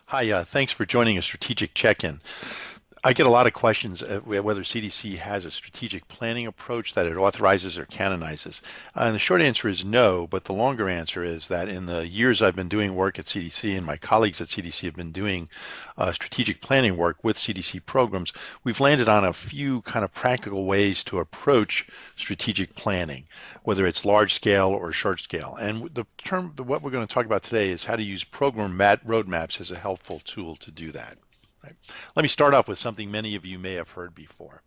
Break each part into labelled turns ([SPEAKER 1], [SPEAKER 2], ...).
[SPEAKER 1] Hi, thanks for joining a strategic check-in. I get a lot of questions whether CDC has a strategic planning approach that it authorizes or canonizes. And the short answer is no, but the longer answer is that in the years I've been doing work at CDC and my colleagues at CDC have been doing strategic planning work with CDC programs, we've landed on a few kind of practical ways to approach strategic planning, whether it's large scale or short scale. And what we're going to talk about today is how to use program roadmaps as a helpful tool to do that. Right. Let me start off with something many of you may have heard before.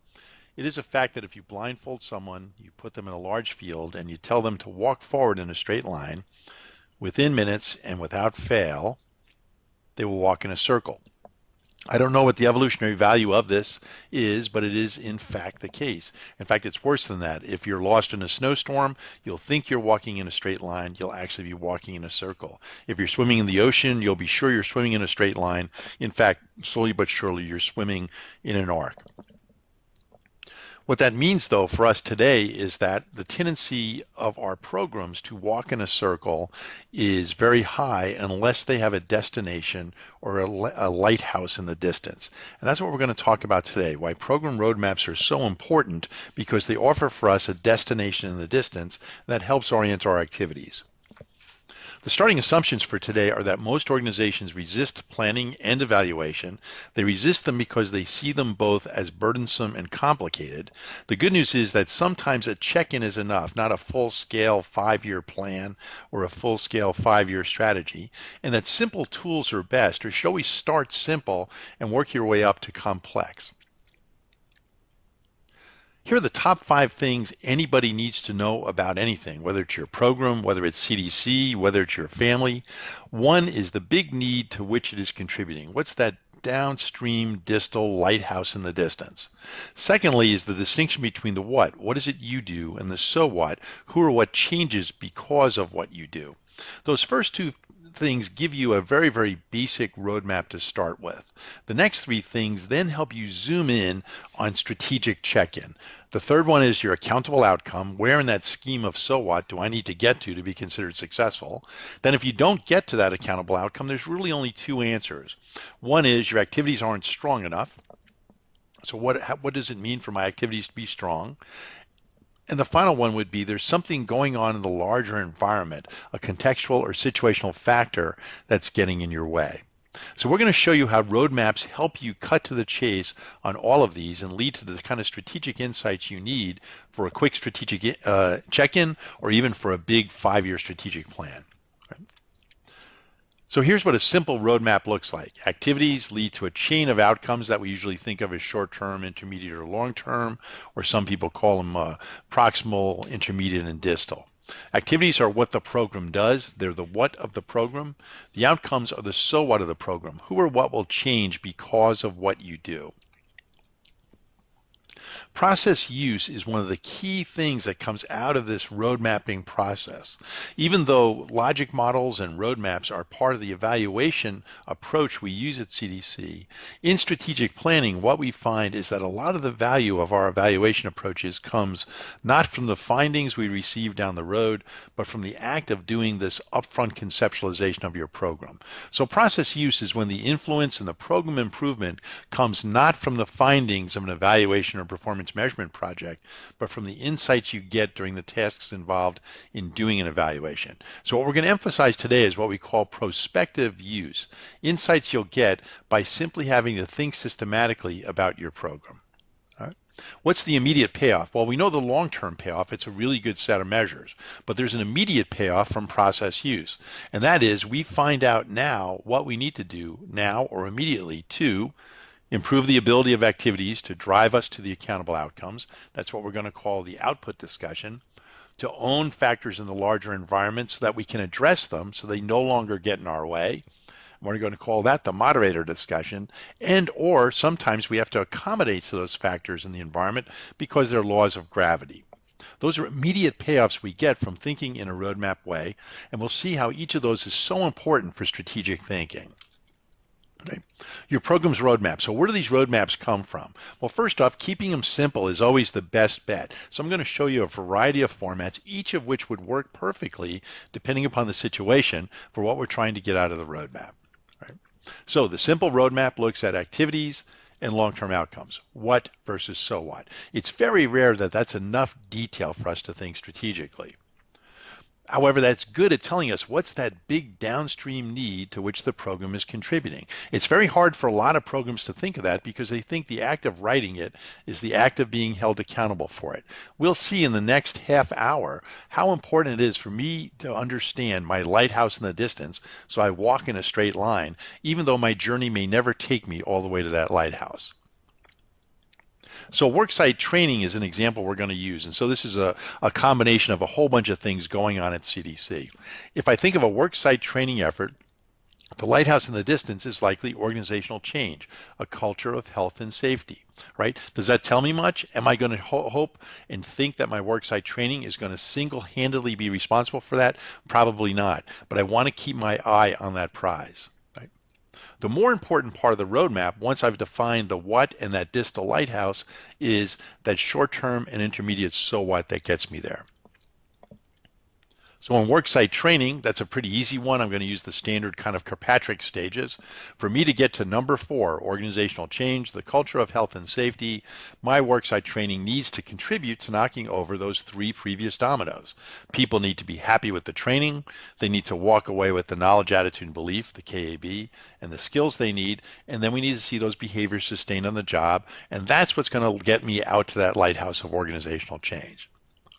[SPEAKER 1] It is a fact that if you blindfold someone, you put them in a large field, and you tell them to walk forward in a straight line, within minutes and without fail, they will walk in a circle. I don't know what the evolutionary value of this is, but it is in fact the case. In fact, it's worse than that. If you're lost in a snowstorm, you'll think you're walking in a straight line. You'll actually be walking in a circle. If you're swimming in the ocean, you'll be sure you're swimming in a straight line. In fact, slowly but surely, you're swimming in an arc. What that means, though, for us today is that the tendency of our programs to walk in a circle is very high unless they have a destination or a lighthouse in the distance. And that's what we're going to talk about today, why program roadmaps are so important, because they offer for us a destination in the distance that helps orient our activities. The starting assumptions for today are that most organizations resist planning and evaluation. They resist them because they see them both as burdensome and complicated. The good news is that sometimes a check-in is enough, not a full-scale 5-year plan or a full-scale 5-year strategy, and that simple tools are best, or should always start simple and work your way up to complex. Here are the top 5 things anybody needs to know about anything, whether it's your program, whether it's CDC, whether it's your family. One is the big need to which it is contributing. What's that downstream distal lighthouse in the distance? Secondly is the distinction between the what. What is it you do? And the so what. Who or what changes because of what you do? Those first two things give you a very, very basic roadmap to start with. The next 3 things then help you zoom in on strategic check-in. The third one is your accountable outcome. Where in that scheme of so what do I need to get to be considered successful? Then if you don't get to that accountable outcome, there's really only 2 answers. One is your activities aren't strong enough. So what does it mean for my activities to be strong? And the final one would be there's something going on in the larger environment, a contextual or situational factor that's getting in your way. So we're going to show you how roadmaps help you cut to the chase on all of these and lead to the kind of strategic insights you need for a quick strategic check-in or even for a big 5-year strategic plan. So here's what a simple roadmap looks like. Activities lead to a chain of outcomes that we usually think of as short-term, intermediate, or long-term, or some people call them proximal, intermediate, and distal. Activities are what the program does. They're the what of the program. The outcomes are the so what of the program. Who or what will change because of what you do. Process use is one of the key things that comes out of this road mapping process. Even though logic models and roadmaps are part of the evaluation approach we use at CDC, in strategic planning, what we find is that a lot of the value of our evaluation approaches comes not from the findings we receive down the road, but from the act of doing this upfront conceptualization of your program. So process use is when the influence and the program improvement comes not from the findings of an evaluation or performance measurement project, but from the insights you get during the tasks involved in doing an evaluation. So what we're going to emphasize today is what we call prospective use, insights you'll get by simply having to think systematically about your program. All right. What's the immediate payoff? Well, we know the long-term payoff. It's a really good set of measures, but there's an immediate payoff from process use, and that is we find out now what we need to do now or immediately to improve the ability of activities to drive us to the accountable outcomes. That's what we're going to call the output discussion. To own factors in the larger environment so that we can address them so they no longer get in our way. We're going to call that the moderator discussion. And or sometimes we have to accommodate to those factors in the environment because they're laws of gravity. Those are immediate payoffs we get from thinking in a roadmap way, and we'll see how each of those is so important for strategic thinking. Okay. Your program's roadmap. So where do these roadmaps come from? Well, first off, keeping them simple is always the best bet. So I'm going to show you a variety of formats, each of which would work perfectly depending upon the situation for what we're trying to get out of the roadmap. Right? So the simple roadmap looks at activities and long-term outcomes. What versus so what. It's very rare that that's enough detail for us to think strategically. However, that's good at telling us what's that big downstream need to which the program is contributing. It's very hard for a lot of programs to think of that because they think the act of writing it is the act of being held accountable for it. We'll see in the next half hour how important it is for me to understand my lighthouse in the distance so I walk in a straight line, even though my journey may never take me all the way to that lighthouse. So worksite training is an example we're going to use. And so this is a combination of a whole bunch of things going on at CDC. If I think of a worksite training effort, the lighthouse in the distance is likely organizational change, a culture of health and safety, right? Does that tell me much? Am I going to hope and think that my worksite training is going to single-handedly be responsible for that? Probably not, but I want to keep my eye on that prize. The more important part of the roadmap, once I've defined the what and that distal lighthouse, is that short-term and intermediate so what that gets me there. So in worksite training, that's a pretty easy one. I'm going to use the standard kind of Kirkpatrick stages. For me to get to number 4, organizational change, the culture of health and safety, my worksite training needs to contribute to knocking over those 3 previous dominoes. People need to be happy with the training. They need to walk away with the knowledge, attitude, and belief, the KAB, and the skills they need. And then we need to see those behaviors sustained on the job. And that's what's going to get me out to that lighthouse of organizational change.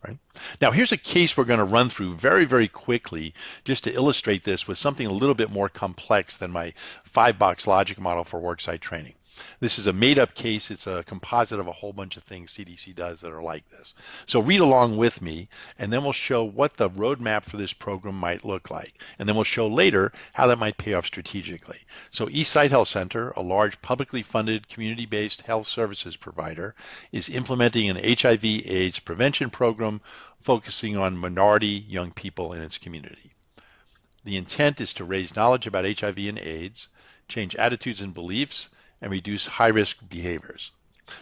[SPEAKER 1] Right? Now, here's a case we're going to run through very, very quickly just to illustrate this with something a little bit more complex than my 5-box logic model for worksite training. This is a made-up case. It's a composite of a whole bunch of things CDC does that are like this. So read along with me, and then we'll show what the roadmap for this program might look like. And then we'll show later how that might pay off strategically. So Eastside Health Center, a large publicly funded community-based health services provider, is implementing an HIV/AIDS prevention program focusing on minority young people in its community. The intent is to raise knowledge about HIV and AIDS, change attitudes and beliefs, and reduce high-risk behaviors.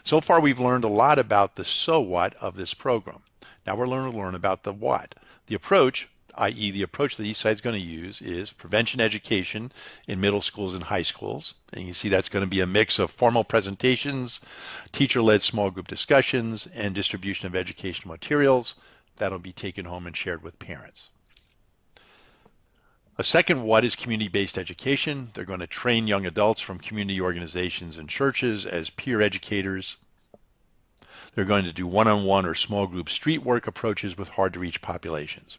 [SPEAKER 1] So far, we've learned a lot about the so what of this program. Now we're going to learn about the what. The approach, i.e. the approach that Eastside is going to use, is prevention education in middle schools and high schools. And you see that's going to be a mix of formal presentations, teacher-led small group discussions, and distribution of educational materials that'll be taken home and shared with parents. A second what is community-based education. They're going to train young adults from community organizations and churches as peer educators. They're going to do one-on-one or small group street work approaches with hard-to-reach populations.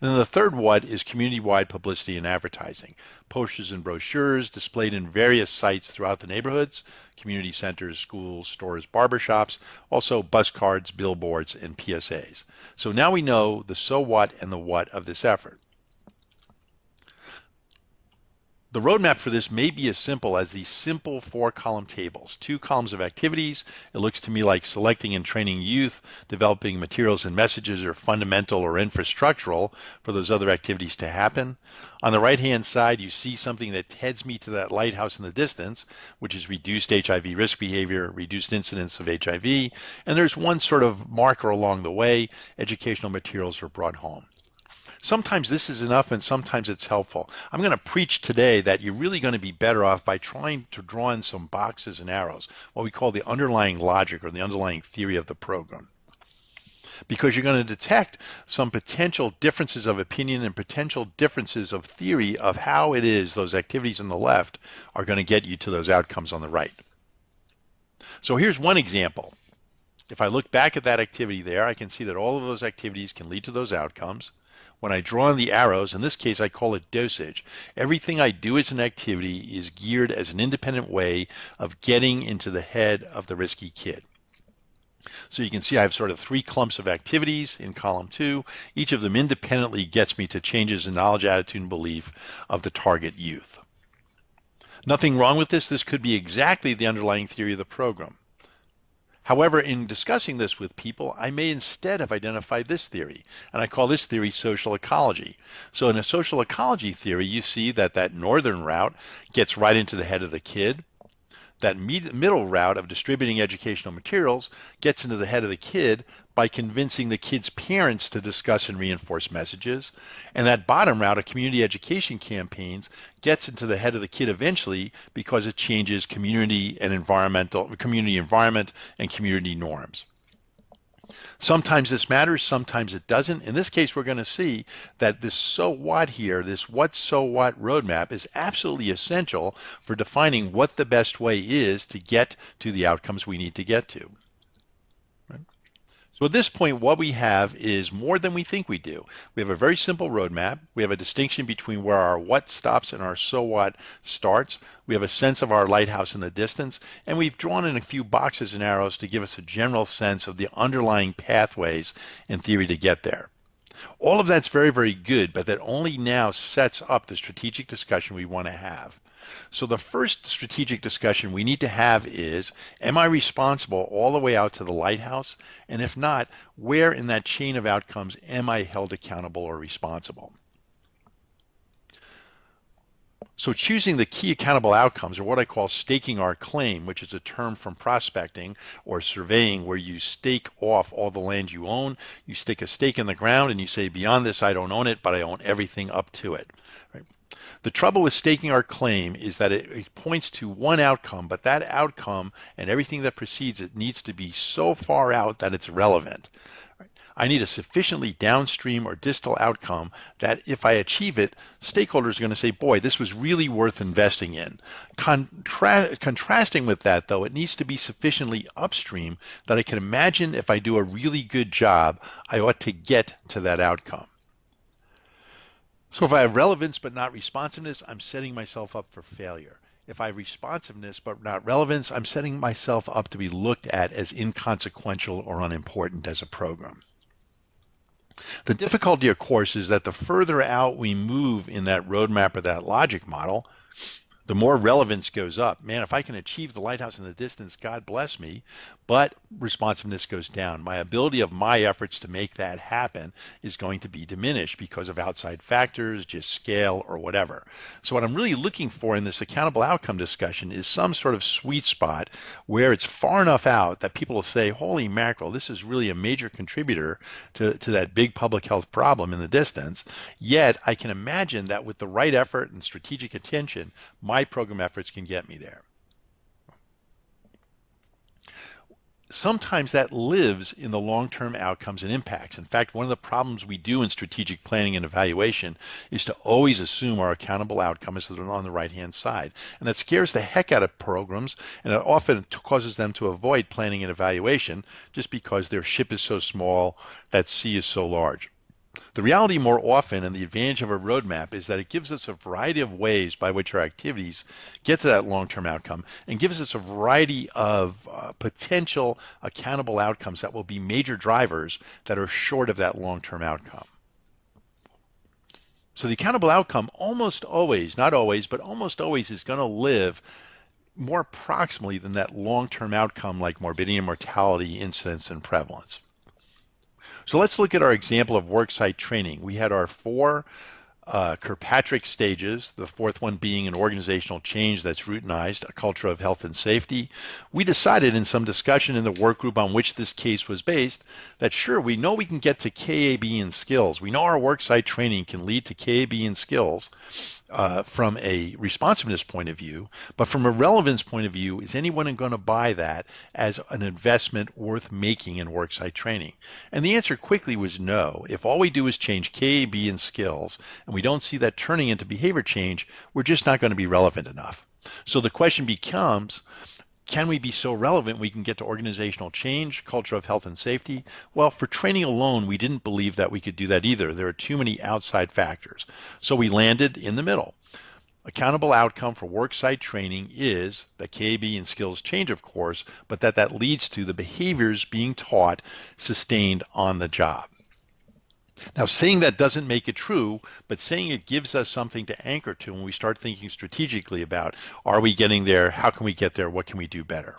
[SPEAKER 1] And then the third what is community-wide publicity and advertising. Posters and brochures displayed in various sites throughout the neighborhoods, community centers, schools, stores, barbershops, also bus cards, billboards, and PSAs. So now we know the so what and the what of this effort. The roadmap for this may be as simple as these simple 4-column tables. 2 columns of activities. It looks to me like selecting and training youth, developing materials and messages are fundamental or infrastructural for those other activities to happen. On the right-hand side, you see something that heads me to that lighthouse in the distance, which is reduced HIV risk behavior, reduced incidence of HIV, and there's one sort of marker along the way, educational materials are brought home. Sometimes this is enough and sometimes it's helpful. I'm going to preach today that you're really going to be better off by trying to draw in some boxes and arrows, what we call the underlying logic or the underlying theory of the program. Because you're going to detect some potential differences of opinion and potential differences of theory of how it is those activities on the left are going to get you to those outcomes on the right. So here's one example. If I look back at that activity there, I can see that all of those activities can lead to those outcomes. When I draw in the arrows, in this case I call it dosage, everything I do as an activity is geared as an independent way of getting into the head of the risky kid. So you can see I have sort of 3 clumps of activities in column 2. Each of them independently gets me to changes in knowledge, attitude, and belief of the target youth. Nothing wrong with this. This could be exactly the underlying theory of the program. However, in discussing this with people, I may instead have identified this theory, and I call this theory social ecology. So in a social ecology theory, you see that that northern route gets right into the head of the kid. That middle route of distributing educational materials gets into the head of the kid by convincing the kid's parents to discuss and reinforce messages. And that bottom route of community education campaigns gets into the head of the kid eventually because it changes community environment and community norms. Sometimes this matters, sometimes it doesn't. In this case, we're going to see that this so what here, this what so what roadmap is absolutely essential for defining what the best way is to get to the outcomes we need to get to. Right? So at this point, what we have is more than we think we do. We have a very simple roadmap. We have a distinction between where our what stops and our so what starts. We have a sense of our lighthouse in the distance, and we've drawn in a few boxes and arrows to give us a general sense of the underlying pathways in theory to get there. All of that's very, very good, but that only now sets up the strategic discussion we want to have. So the first strategic discussion we need to have is, am I responsible all the way out to the lighthouse? And if not, where in that chain of outcomes am I held accountable or responsible? So choosing the key accountable outcomes, or what I call staking our claim, which is a term from prospecting or surveying where you stake off all the land you own, you stick a stake in the ground and you say, beyond this I don't own it, but I own everything up to it. Right? The trouble with staking our claim is that it points to one outcome, but that outcome and everything that precedes it needs to be so far out that it's relevant. I need a sufficiently downstream or distal outcome that if I achieve it, stakeholders are going to say, boy, this was really worth investing in. Contrasting with that, though, it needs to be sufficiently upstream that I can imagine if I do a really good job, I ought to get to that outcome. So if I have relevance but not responsiveness, I'm setting myself up for failure. If I have responsiveness but not relevance, I'm setting myself up to be looked at as inconsequential or unimportant as a program. The difficulty, of course, is that the further out we move in that roadmap or that logic model, the more relevance goes up. Man, if I can achieve the lighthouse in the distance, God bless me, but responsiveness goes down. My ability of my efforts to make that happen is going to be diminished because of outside factors, just scale or whatever. So what I'm really looking for in this accountable outcome discussion is some sort of sweet spot where it's far enough out that people will say, holy mackerel, this is really a major contributor to that big public health problem in the distance. Yet I can imagine that with the right effort and strategic attention, my program efforts can get me there. Sometimes that lives in the long-term outcomes and impacts. In fact, one of the problems we do in strategic planning and evaluation is to always assume our accountable outcome is on the right-hand side. And that scares the heck out of programs, and it often causes them to avoid planning and evaluation just because their ship is so small, that sea is so large. The reality more often, and the advantage of a roadmap, is that it gives us a variety of ways by which our activities get to that long-term outcome and gives us a variety of potential accountable outcomes that will be major drivers that are short of that long-term outcome. So the accountable outcome almost always, not always, but almost always is going to live more proximally than that long-term outcome like morbidity and mortality, incidence, and prevalence. So let's look at our example of worksite training. We had our four Kirkpatrick stages, the fourth one being an organizational change that's routinized, a culture of health and safety. We decided in some discussion in the work group on which this case was based that sure, we know we can get to KAB in skills. We know our worksite training can lead to KAB in skills from a responsiveness point of view, but from a relevance point of view, is anyone going to buy that as an investment worth making in worksite training? And the answer quickly was no. If all we do is change KAB in skills and we don't see that turning into behavior change, we're just not going to be relevant enough. So the question becomes, can we be so relevant we can get to organizational change, culture of health and safety? Well, for training alone, we didn't believe that we could do that either. There are too many outside factors. So we landed in the middle. Accountable outcome for worksite training is that KAB and skills change, of course, but that leads to the behaviors being taught, sustained on the job. Now, saying that doesn't make it true, but saying it gives us something to anchor to when we start thinking strategically about, are we getting there? How can we get there? What can we do better?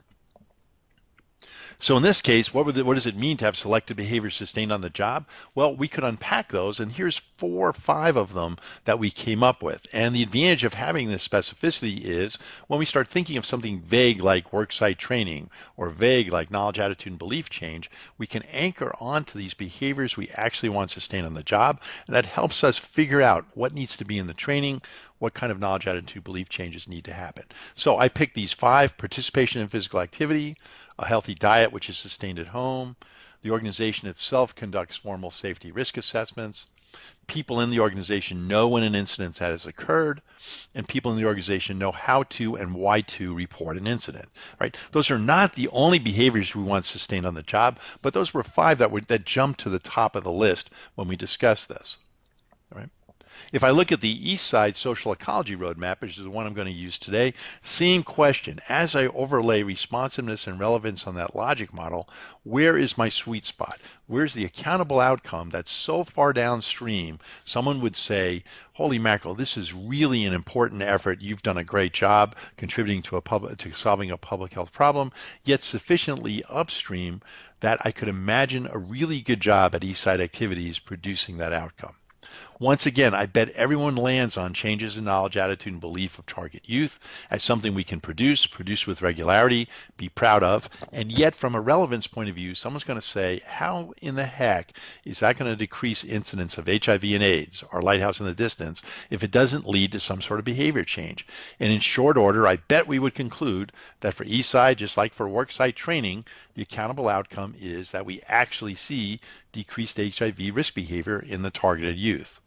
[SPEAKER 1] So in this case, what does it mean to have selected behavior sustained on the job? Well, we could unpack those, and here's 4 or 5 of them that we came up with. And the advantage of having this specificity is when we start thinking of something vague like worksite training or vague like knowledge, attitude, and belief change, we can anchor onto these behaviors we actually want sustained on the job, and that helps us figure out what needs to be in the training, what kind of knowledge, attitude, belief changes need to happen. So I picked these 5: participation in physical activity, a healthy diet which is sustained at home, the organization itself conducts formal safety risk assessments, people in the organization know when an incident has occurred, and people in the organization know how to and why to report an incident, right? Those are not the only behaviors we want sustained on the job, but those were 5 that jumped to the top of the list when we discussed this, all right? If I look at the East Side Social Ecology Roadmap, which is the one I'm going to use today, same question. As I overlay responsiveness and relevance on that logic model, where is my sweet spot? Where's the accountable outcome that's so far downstream, someone would say, holy mackerel, this is really an important effort. You've done a great job contributing to solving a public health problem, yet sufficiently upstream that I could imagine a really good job at East Side Activities producing that outcome. Once again, I bet everyone lands on changes in knowledge, attitude, and belief of target youth as something we can produce with regularity, be proud of, and yet from a relevance point of view, someone's going to say, how in the heck is that going to decrease incidence of HIV and AIDS, our lighthouse in the distance, if it doesn't lead to some sort of behavior change? And in short order, I bet we would conclude that for Eastside, just like for worksite training, the accountable outcome is that we actually see decreased HIV risk behavior in the targeted youth.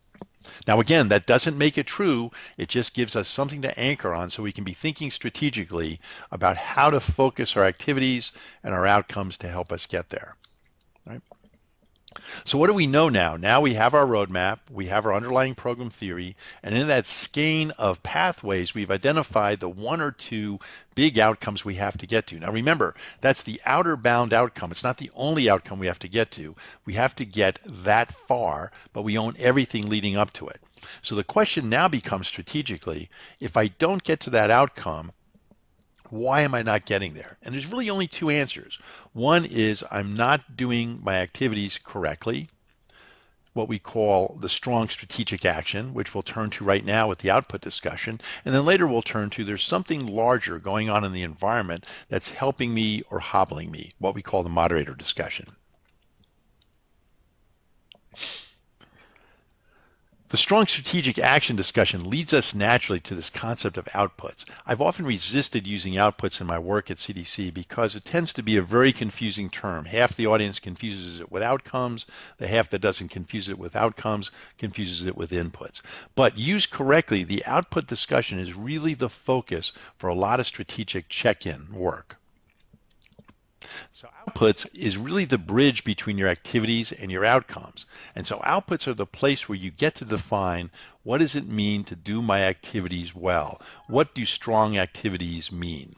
[SPEAKER 1] Now again, that doesn't make it true. It just gives us something to anchor on so we can be thinking strategically about how to focus our activities and our outcomes to help us get there. Right? So what do we know now? Now we have our roadmap, we have our underlying program theory, and in that skein of pathways, we've identified the 1 or 2 big outcomes we have to get to. Now remember, that's the outer bound outcome. It's not the only outcome we have to get to. We have to get that far, but we own everything leading up to it. So the question now becomes strategically, if I don't get to that outcome, why am I not getting there? And there's really only 2 answers. One is I'm not doing my activities correctly, what we call the strong strategic action, which we'll turn to right now with the output discussion. And then later we'll turn to there's something larger going on in the environment that's helping me or hobbling me, what we call the moderator discussion. The strong strategic action discussion leads us naturally to this concept of outputs. I've often resisted using outputs in my work at CDC because it tends to be a very confusing term. Half the audience confuses it with outcomes. The half that doesn't confuse it with outcomes confuses it with inputs. But used correctly, the output discussion is really the focus for a lot of strategic check-in work. So outputs is really the bridge between your activities and your outcomes. And so outputs are the place where you get to define what does it mean to do my activities well? What do strong activities mean?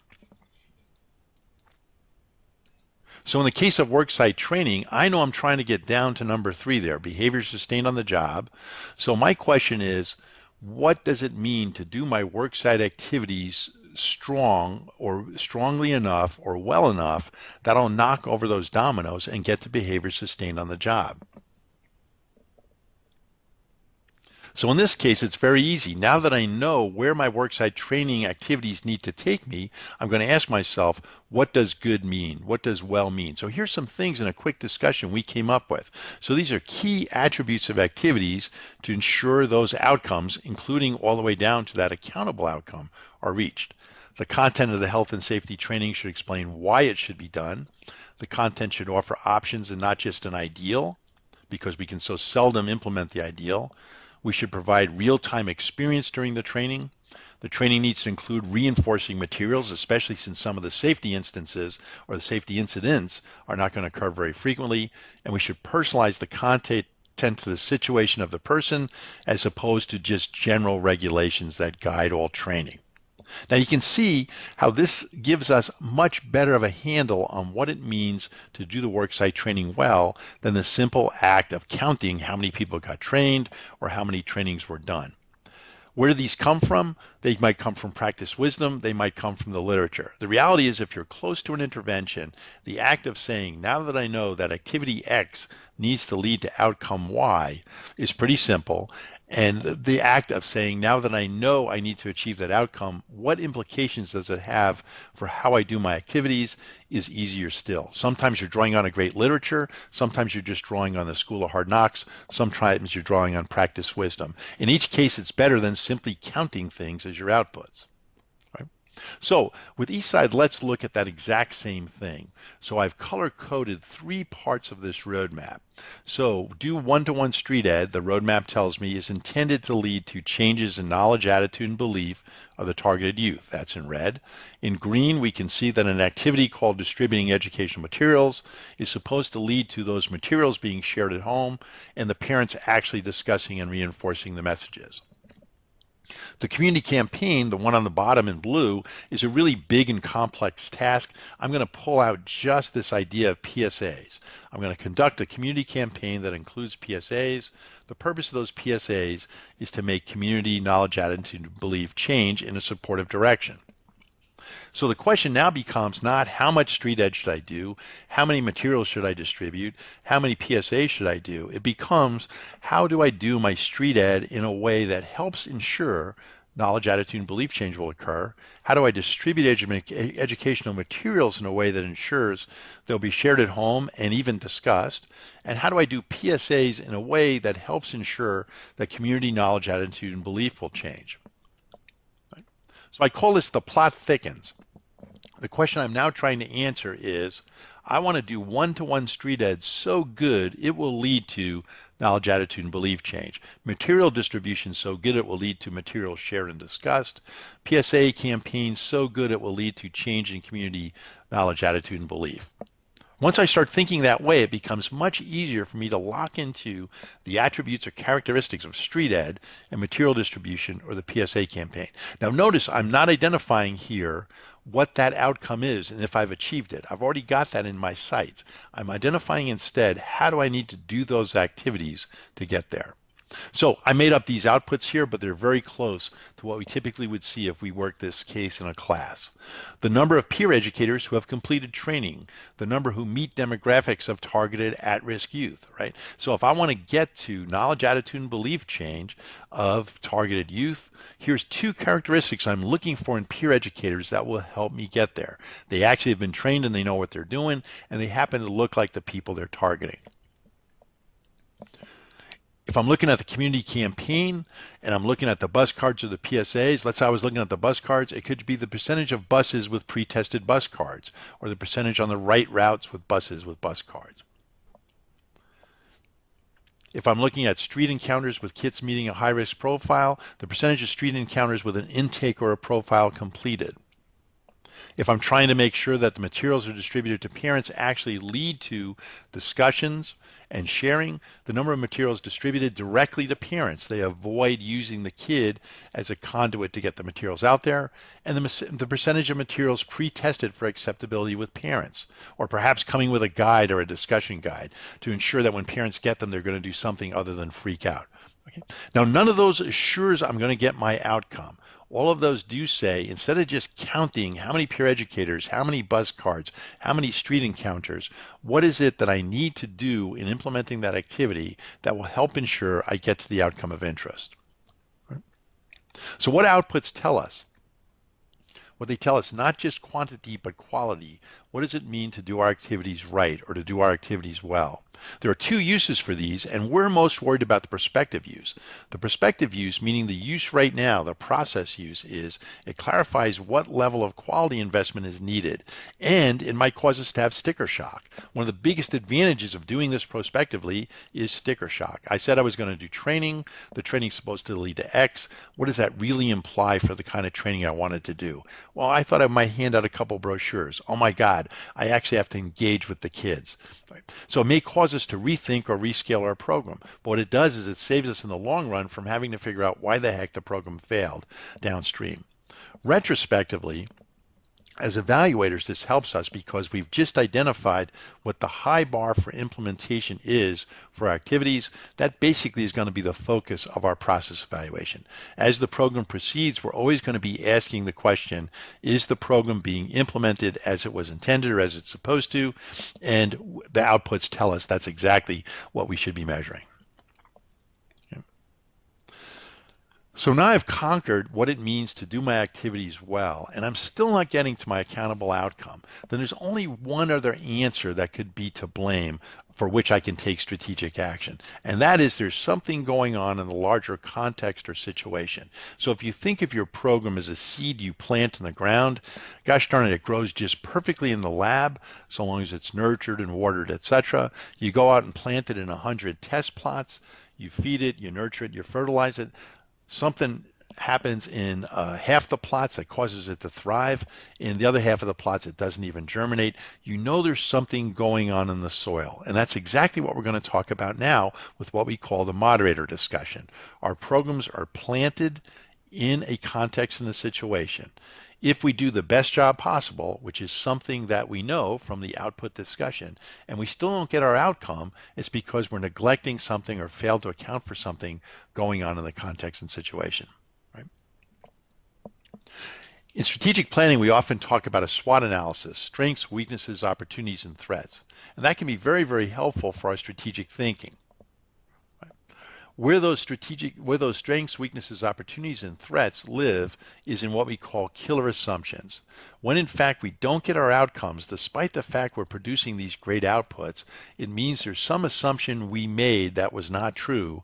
[SPEAKER 1] So in the case of worksite training, I know I'm trying to get down to number 3 there, behavior sustained on the job. So my question is, what does it mean to do my worksite activities strong or strongly enough or well enough that I'll knock over those dominoes and get to behavior sustained on the job? So in this case, it's very easy. Now that I know where my worksite training activities need to take me, I'm going to ask myself, what does good mean? What does well mean? So here's some things in a quick discussion we came up with. So these are key attributes of activities to ensure those outcomes, including all the way down to that accountable outcome, are reached. The content of the health and safety training should explain why it should be done. The content should offer options and not just an ideal, because we can so seldom implement the ideal. We should provide real-time experience during the training. The training needs to include reinforcing materials, especially since some of the safety instances or the safety incidents are not going to occur very frequently. And we should personalize the content to the situation of the person as opposed to just general regulations that guide all training. Now you can see how this gives us much better of a handle on what it means to do the worksite training well than the simple act of counting how many people got trained or how many trainings were done. Where do these come from? They might come from practice wisdom. They might come from the literature. The reality is if you're close to an intervention, the act of saying, now that I know that activity X needs to lead to outcome Y is pretty simple. And the act of saying, now that I know I need to achieve that outcome, what implications does it have for how I do my activities is easier still. Sometimes you're drawing on a great literature. Sometimes you're just drawing on the school of hard knocks. Sometimes you're drawing on practice wisdom. In each case, it's better than simply counting things as your outputs. Right? So with each side, let's look at that exact same thing. So I've color-coded 3 parts of this roadmap. So do one-to-one street ed, the roadmap tells me, is intended to lead to changes in knowledge, attitude, and belief of the targeted youth. That's in red. In green, we can see that an activity called distributing educational materials is supposed to lead to those materials being shared at home and the parents actually discussing and reinforcing the messages. The community campaign, the one on the bottom in blue, is a really big and complex task. I'm going to pull out just this idea of PSAs. I'm going to conduct a community campaign that includes PSAs. The purpose of those PSAs is to make community knowledge, attitude, and belief change in a supportive direction. So the question now becomes not how much street ed should I do, how many materials should I distribute, how many PSAs should I do. It becomes how do I do my street ed in a way that helps ensure knowledge, attitude, and belief change will occur? How do I distribute educational materials in a way that ensures they'll be shared at home and even discussed? And how do I do PSAs in a way that helps ensure that community knowledge, attitude, and belief will change? So I call this the plot thickens. The question I'm now trying to answer is, I want to do one-to-one street ed so good it will lead to knowledge, attitude, and belief change. Material distribution so good it will lead to material shared and discussed. PSA campaigns so good it will lead to change in community knowledge, attitude, and belief. Once I start thinking that way, it becomes much easier for me to lock into the attributes or characteristics of street ed and material distribution or the PSA campaign. Now notice I'm not identifying here what that outcome is and if I've achieved it. I've already got that in my sights. I'm identifying instead how do I need to do those activities to get there. So I made up these outputs here, but they're very close to what we typically would see if we work this case in a class. The number of peer educators who have completed training, the number who meet demographics of targeted at-risk youth, right? So if I want to get to knowledge, attitude, and belief change of targeted youth, here's 2 characteristics I'm looking for in peer educators that will help me get there. They actually have been trained and they know what they're doing, and they happen to look like the people they're targeting. If I'm looking at the community campaign and I'm looking at the bus cards or the PSAs, let's say I was looking at the bus cards, it could be the percentage of buses with pre-tested bus cards or the percentage on the right routes with buses with bus cards. If I'm looking at street encounters with kids meeting a high-risk profile, the percentage of street encounters with an intake or a profile completed. If I'm trying to make sure that the materials are distributed to parents actually lead to discussions and sharing, the number of materials distributed directly to parents, they avoid using the kid as a conduit to get the materials out there, and the percentage of materials pre-tested for acceptability with parents, or perhaps coming with a guide or a discussion guide to ensure that when parents get them, they're going to do something other than freak out. Okay? Now, none of those assures I'm going to get my outcome. All of those do say, instead of just counting how many peer educators, how many bus cards, how many street encounters, what is it that I need to do in implementing that activity that will help ensure I get to the outcome of interest? Right? So what outputs tell us? What they tell us, not just quantity, but quality. What does it mean to do our activities right or to do our activities well? There are 2 uses for these, and we're most worried about the prospective use. The prospective use, meaning the use right now, the process use, is it clarifies what level of quality investment is needed, and it might cause us to have sticker shock. One of the biggest advantages of doing this prospectively is sticker shock. I said I was going to do training. The training's supposed to lead to X. What does that really imply for the kind of training I wanted to do? Well, I thought I might hand out a couple brochures. Oh my God, I actually have to engage with the kids. Right? So it may cause us to rethink or rescale our program. But what it does is it saves us in the long run from having to figure out why the heck the program failed downstream. Retrospectively, As evaluators, this helps us because we've just identified what the high bar for implementation is for our activities. That basically is going to be the focus of our process evaluation. As the program proceeds, we're always going to be asking the question, is the program being implemented as it was intended or as it's supposed to? And the outputs tell us that's exactly what we should be measuring. So now I've conquered what it means to do my activities well, and I'm still not getting to my accountable outcome. Then there's only one other answer that could be to blame for which I can take strategic action, and that is there's something going on in the larger context or situation. So if you think of your program as a seed you plant in the ground, gosh darn it, it grows just perfectly in the lab, so long as it's nurtured and watered, etc. You go out and plant it in 100 test plots, you feed it, you nurture it, you fertilize it. Something happens in half the plots that causes it to thrive. In the other half of the plots, it doesn't even germinate. You know there's something going on in the soil. And that's exactly what we're going to talk about now with what we call the moderator discussion. Our programs are planted in a context and a situation. If we do the best job possible, which is something that we know from the output discussion, and we still don't get our outcome, it's because we're neglecting something or failed to account for something going on in the context and situation. Right? In strategic planning, we often talk about a SWOT analysis, strengths, weaknesses, opportunities, and threats. And that can be very, very helpful for our strategic thinking. Where those strengths, weaknesses, opportunities, and threats live is in what we call killer assumptions. When in fact we don't get our outcomes, despite the fact we're producing these great outputs, it means there's some assumption we made that was not true,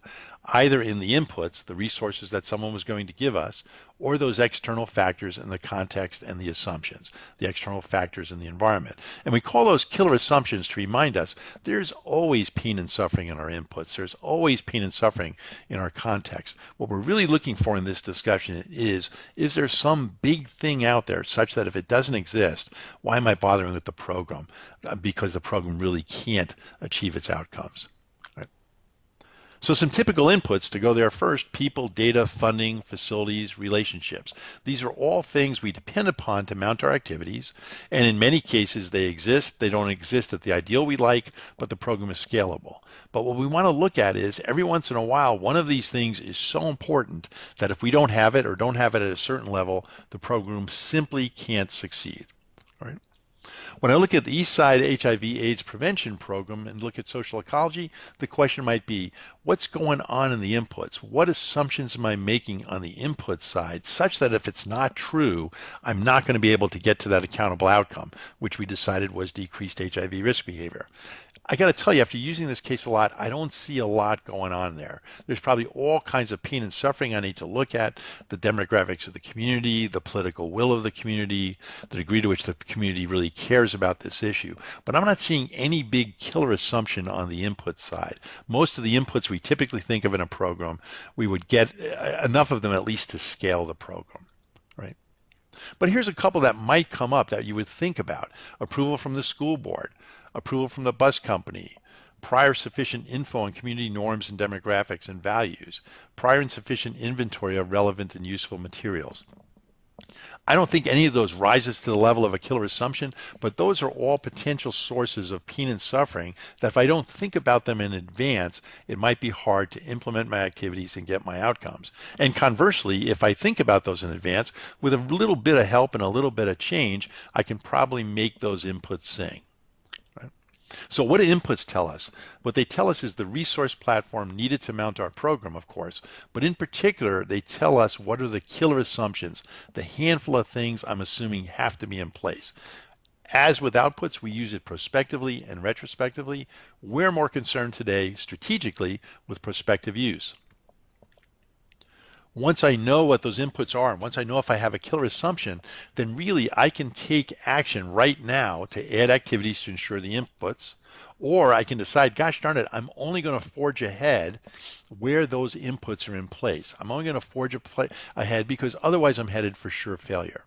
[SPEAKER 1] either in the inputs, the resources that someone was going to give us, or those external factors in the context and the assumptions, the external factors in the environment. And we call those killer assumptions to remind us there's always pain and suffering in our inputs. There's always pain and suffering in our context. What we're really looking for in this discussion is there some big thing out there such that if it doesn't exist, why am I bothering with the program? Because the program really can't achieve its outcomes. So some typical inputs to go there first: people, data, funding, facilities, relationships. These are all things we depend upon to mount our activities, and in many cases they exist. They don't exist at the ideal we like, but the program is scalable. But what we want to look at is every once in a while one of these things is so important that if we don't have it or don't have it at a certain level, the program simply can't succeed. All right? When I look at the Eastside HIV/AIDS prevention program and look at social ecology, the question might be, what's going on in the inputs? What assumptions am I making on the input side such that if it's not true, I'm not going to be able to get to that accountable outcome, which we decided was decreased HIV risk behavior. I got to tell you, after using this case a lot, I don't see a lot going on there. There's probably all kinds of pain and suffering I need to look at: the demographics of the community, the political will of the community, the degree to which the community really cares about this issue. But I'm not seeing any big killer assumption on the input side. Most of the inputs we typically think of in a program, we would get enough of them at least to scale the program, right? But here's a couple that might come up that you would think about: approval from the school board, approval from the bus company, prior sufficient info on community norms and demographics and values, prior and sufficient inventory of relevant and useful materials. I don't think any of those rises to the level of a killer assumption, but those are all potential sources of pain and suffering that if I don't think about them in advance, it might be hard to implement my activities and get my outcomes. And conversely, if I think about those in advance, with a little bit of help and a little bit of change, I can probably make those inputs sing. So what do inputs tell us? What they tell us is the resource platform needed to mount our program, of course, but in particular, they tell us what are the killer assumptions, the handful of things I'm assuming have to be in place. As with outputs, we use it prospectively and retrospectively. We're more concerned today strategically with prospective use. Once I know what those inputs are, and once I know if I have a killer assumption, then really I can take action right now to add activities to ensure the inputs, or I can decide, gosh darn it, I'm only going to forge ahead where those inputs are in place. I'm only going to forge ahead because otherwise I'm headed for sure failure.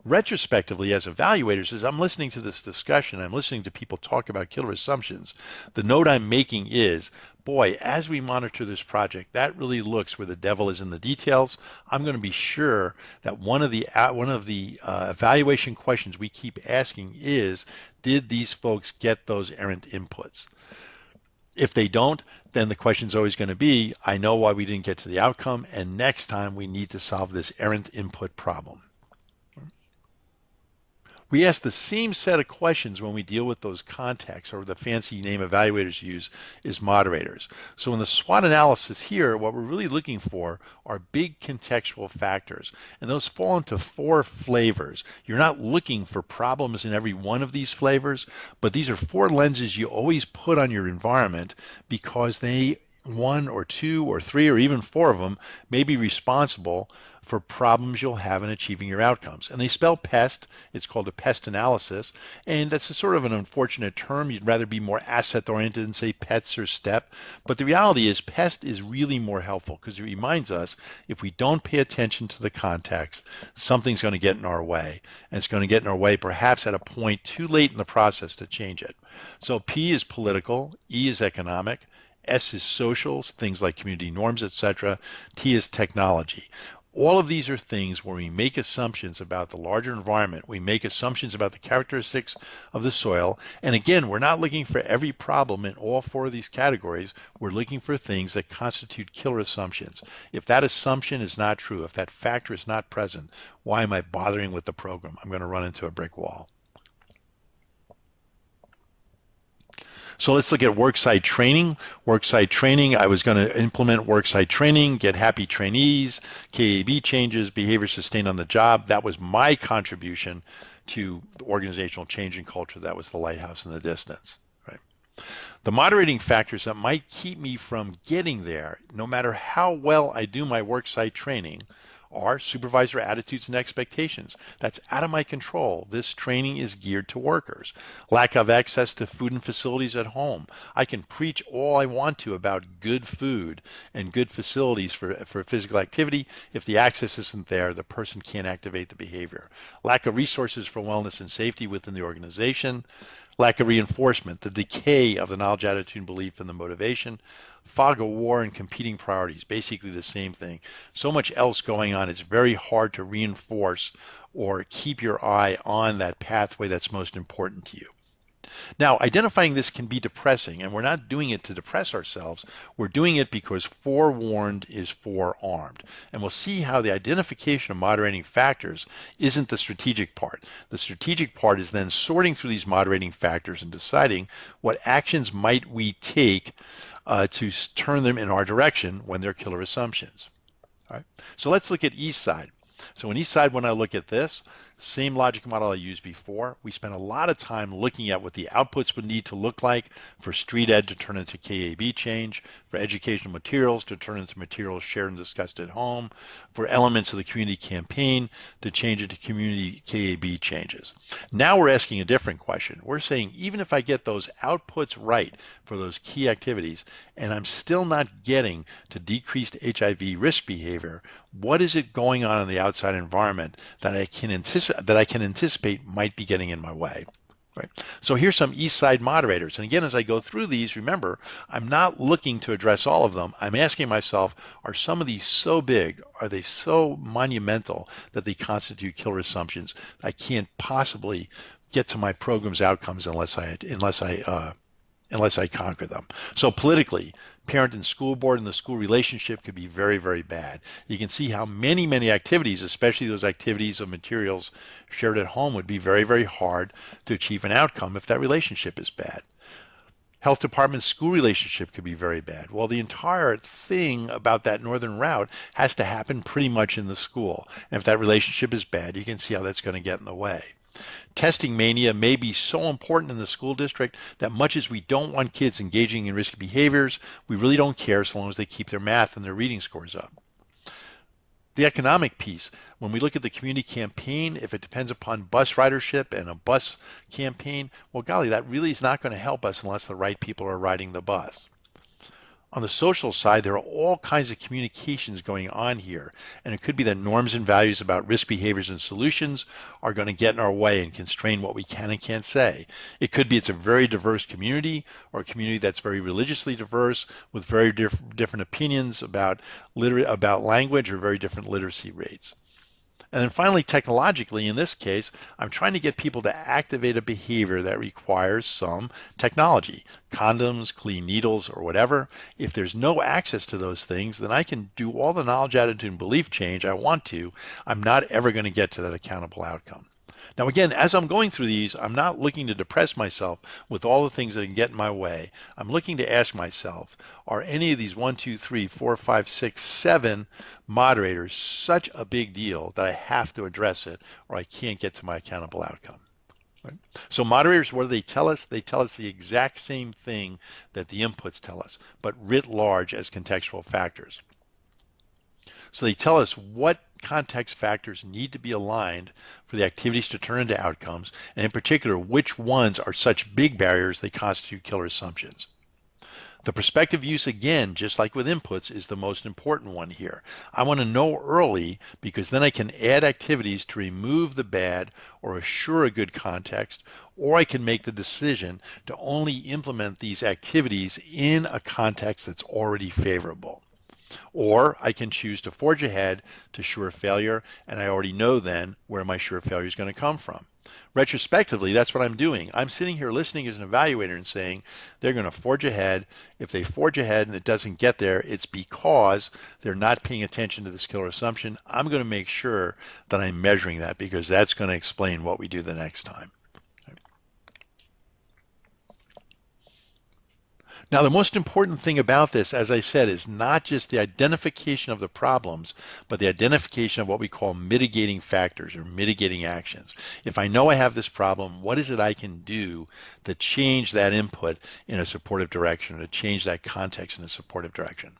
[SPEAKER 1] Retrospectively, as evaluators, as I'm listening to this discussion, I'm listening to people talk about killer assumptions, the note I'm making is, boy, as we monitor this project, that really looks where the devil is in the details. I'm going to be sure that one of the evaluation questions we keep asking is, did these folks get those errant inputs? If they don't, then the question is always going to be, I know why we didn't get to the outcome, and next time we need to solve this errant input problem. We ask the same set of questions when we deal with those contexts, or the fancy name evaluators use is moderators. So in the SWOT analysis here, what we're really looking for are big contextual factors, and those fall into four flavors. You're not looking for problems in every one of these flavors, but these are four lenses you always put on your environment because they one or two or three or even four of them may be responsible for problems you'll have in achieving your outcomes. And they spell PEST. It's called a PEST analysis. And that's a sort of an unfortunate term. You'd rather be more asset oriented and say PETS or STEP. But the reality is PEST is really more helpful because it reminds us if we don't pay attention to the context, something's going to get in our way. And it's going to get in our way perhaps at a point too late in the process to change it. So P is political, E is economic, S is social, things like community norms, etc. T is technology. All of these are things where we make assumptions about the larger environment. We make assumptions about the characteristics of the soil. And again, we're not looking for every problem in all four of these categories. We're looking for things that constitute killer assumptions. If that assumption is not true, if that factor is not present, why am I bothering with the program? I'm going to run into a brick wall. So let's look at worksite training. Worksite training, I was going to implement worksite training, get happy trainees, KAB changes, behavior sustained on the job. That was my contribution to the organizational change and culture. That was the lighthouse in the distance. Right? The moderating factors that might keep me from getting there, no matter how well I do my worksite training, are supervisor attitudes and expectations. That's out of my control. This training is geared to workers. Lack of access to food and facilities at home. I can preach all I want to about good food and good facilities for physical activity. If the access isn't there, the person can't activate the behavior. Lack of resources for wellness and safety within the organization. Lack of reinforcement, the decay of the knowledge, attitude, and belief in the motivation. Fog of war and competing priorities, basically the same thing. So much else going on, it's very hard to reinforce or keep your eye on that pathway that's most important to you. Now, identifying this can be depressing, and we're not doing it to depress ourselves. We're doing it because forewarned is forearmed. And we'll see how the identification of moderating factors isn't the strategic part. The strategic part is then sorting through these moderating factors and deciding what actions might we take to turn them in our direction when they're killer assumptions. All right. So let's look at east side. So in east side, when I look at this, same logic model I used before. We spent a lot of time looking at what the outputs would need to look like for street ed to turn into KAB change, for educational materials to turn into materials shared and discussed at home, for elements of the community campaign to change into community KAB changes. Now we're asking a different question. We're saying even if I get those outputs right for those key activities and I'm still not getting to decreased HIV risk behavior, what is it going on in the outside environment that I can anticipate might be getting in my way? Right. So here's some east side moderators. And again, as I go through these, remember, I'm not looking to address all of them. I'm asking myself, are some of these so big, are they so monumental that they constitute killer assumptions? I can't possibly get to my program's outcomes unless I conquer them. So politically, parent and school board and the school relationship could be very, very bad. You can see how many activities, especially those activities of materials shared at home, would be very, very hard to achieve an outcome if that relationship is bad. Health department school relationship could be very bad. Well, the entire thing about that northern route has to happen pretty much in the school. And if that relationship is bad, you can see how that's going to get in the way. Testing mania may be so important in the school district that much as we don't want kids engaging in risky behaviors, we really don't care so long as they keep their math and their reading scores up. The economic piece, when we look at the community campaign, if it depends upon bus ridership and a bus campaign, well, golly, that really is not going to help us unless the right people are riding the bus. On the social side, there are all kinds of communications going on here, and it could be that norms and values about risk behaviors and solutions are going to get in our way and constrain what we can and can't say. It could be it's a very diverse community, or a community that's very religiously diverse with very different opinions about about language or very different literacy rates. And then finally, technologically, in this case, I'm trying to get people to activate a behavior that requires some technology, condoms, clean needles, or whatever. If there's no access to those things, then I can do all the knowledge, attitude, and belief change I want to. I'm not ever going to get to that accountable outcome. Now, again, as I'm going through these, I'm not looking to depress myself with all the things that can get in my way. I'm looking to ask myself, are any of these 1, 2, 3, 4, 5, 6, 7 moderators such a big deal that I have to address it or I can't get to my accountable outcome? Right? So moderators, what do they tell us? They tell us the exact same thing that the inputs tell us, but writ large as contextual factors. So they tell us what context factors need to be aligned for the activities to turn into outcomes, and in particular, which ones are such big barriers they constitute killer assumptions. The prospective use, again, just like with inputs, is the most important one here. I want to know early because then I can add activities to remove the bad or assure a good context, or I can make the decision to only implement these activities in a context that's already favorable. Or I can choose to forge ahead to sure failure, and I already know then where my sure failure is going to come from. Retrospectively, that's what I'm doing. I'm sitting here listening as an evaluator and saying they're going to forge ahead. If they forge ahead and it doesn't get there, it's because they're not paying attention to this killer assumption. I'm going to make sure that I'm measuring that because that's going to explain what we do the next time. Now, the most important thing about this, as I said, is not just the identification of the problems, but the identification of what we call mitigating factors or mitigating actions. If I know I have this problem, what is it I can do to change that input in a supportive direction, or to change that context in a supportive direction?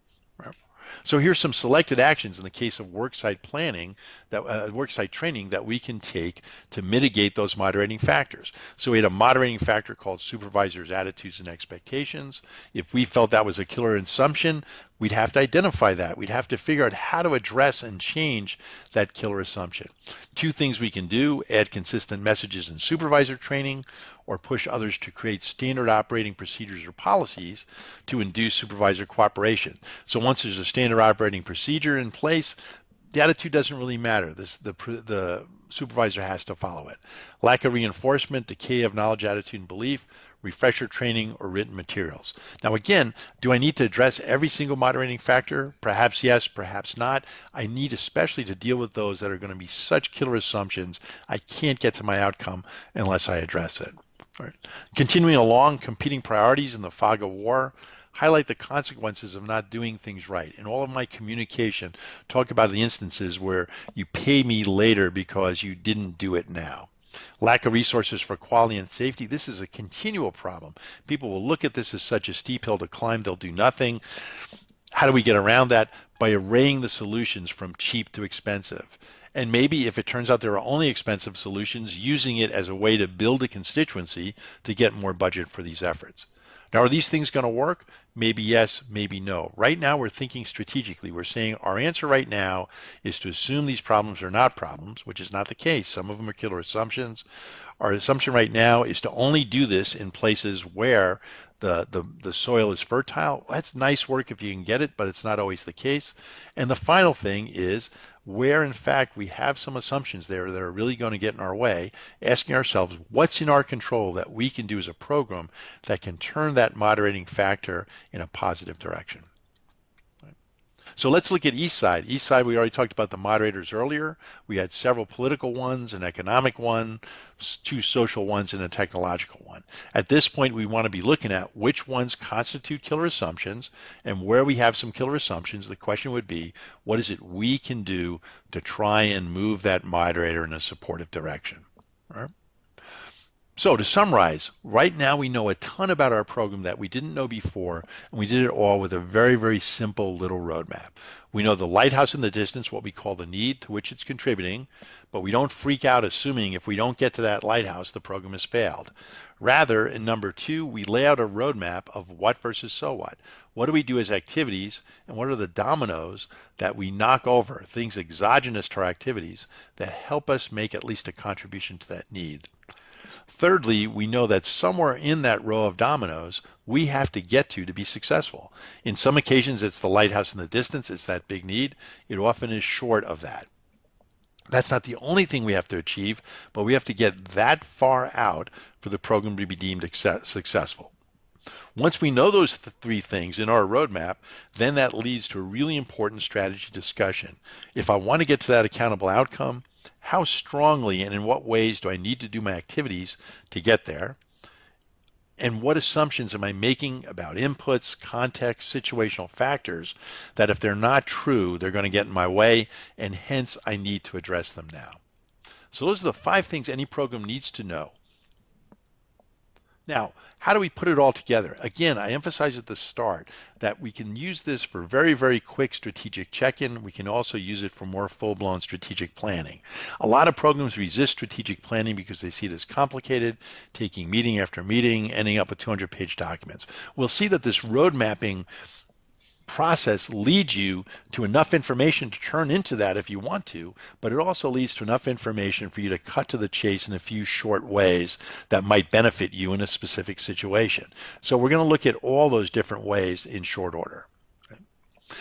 [SPEAKER 1] So here's some selected actions in the case of worksite planning, that worksite training that we can take to mitigate those moderating factors. So we had a moderating factor called supervisors' attitudes and expectations. If we felt that was a killer assumption, we'd have to identify that. We'd have to figure out how to address and change that killer assumption. Two things we can do: add consistent messages in supervisor training, or push others to create standard operating procedures or policies to induce supervisor cooperation. So once there's a standard operating procedure in place, the attitude doesn't really matter. The supervisor has to follow it. Lack of reinforcement, decay of knowledge, attitude, and belief, refresher training, or written materials. Now again, do I need to address every single moderating factor? Perhaps yes, perhaps not. I need especially to deal with those that are going to be such killer assumptions I can't get to my outcome unless I address it. All right. Continuing along, competing priorities in the fog of war. Highlight the consequences of not doing things right. In all of my communication, talk about the instances where you pay me later because you didn't do it now. Lack of resources for quality and safety. This is a continual problem. People will look at this as such a steep hill to climb, they'll do nothing. How do we get around that? By arraying the solutions from cheap to expensive. And maybe if it turns out there are only expensive solutions, using it as a way to build a constituency to get more budget for these efforts. Now, are these things going to work? Maybe yes, maybe no. Right now, we're thinking strategically. We're saying our answer right now is to assume these problems are not problems, which is not the case. Some of them are killer assumptions. Our assumption right now is to only do this in places where the soil is fertile. That's nice work if you can get it, but it's not always the case. And the final thing is where, in fact, we have some assumptions there that are really going to get in our way, asking ourselves what's in our control that we can do as a program that can turn that moderating factor in a positive direction. So let's look at East Side. East Side, we already talked about the moderators earlier. We had several political ones, an economic one, two social ones, and a technological one. At this point, we want to be looking at which ones constitute killer assumptions, and where we have some killer assumptions, the question would be, what is it we can do to try and move that moderator in a supportive direction? All right. So to summarize, right now we know a ton about our program that we didn't know before, and we did it all with a very, very simple little roadmap. We know the lighthouse in the distance, what we call the need to which it's contributing, but we don't freak out assuming if we don't get to that lighthouse, the program has failed. Rather, in number two, we lay out a roadmap of what versus so what. What do we do as activities, and what are the dominoes that we knock over, things exogenous to our activities that help us make at least a contribution to that need. Thirdly, we know that somewhere in that row of dominoes, we have to get to be successful. In some occasions, it's the lighthouse in the distance, it's that big need. It often is short of that. That's not the only thing we have to achieve, but we have to get that far out for the program to be deemed successful. Once we know those three things in our roadmap, then that leads to a really important strategy discussion. If I want to get to that accountable outcome, how strongly and in what ways do I need to do my activities to get there? And what assumptions am I making about inputs, context, situational factors that if they're not true, they're going to get in my way, and hence I need to address them now. So those are the 5 things any program needs to know. Now, how do we put it all together? Again, I emphasize at the start that we can use this for very, very quick strategic check-in. We can also use it for more full-blown strategic planning. A lot of programs resist strategic planning because they see it as complicated, taking meeting after meeting, ending up with 200-page documents. We'll see that this road mapping process leads you to enough information to turn into that if you want to, but it also leads to enough information for you to cut to the chase in a few short ways that might benefit you in a specific situation. So we're going to look at all those different ways in short order.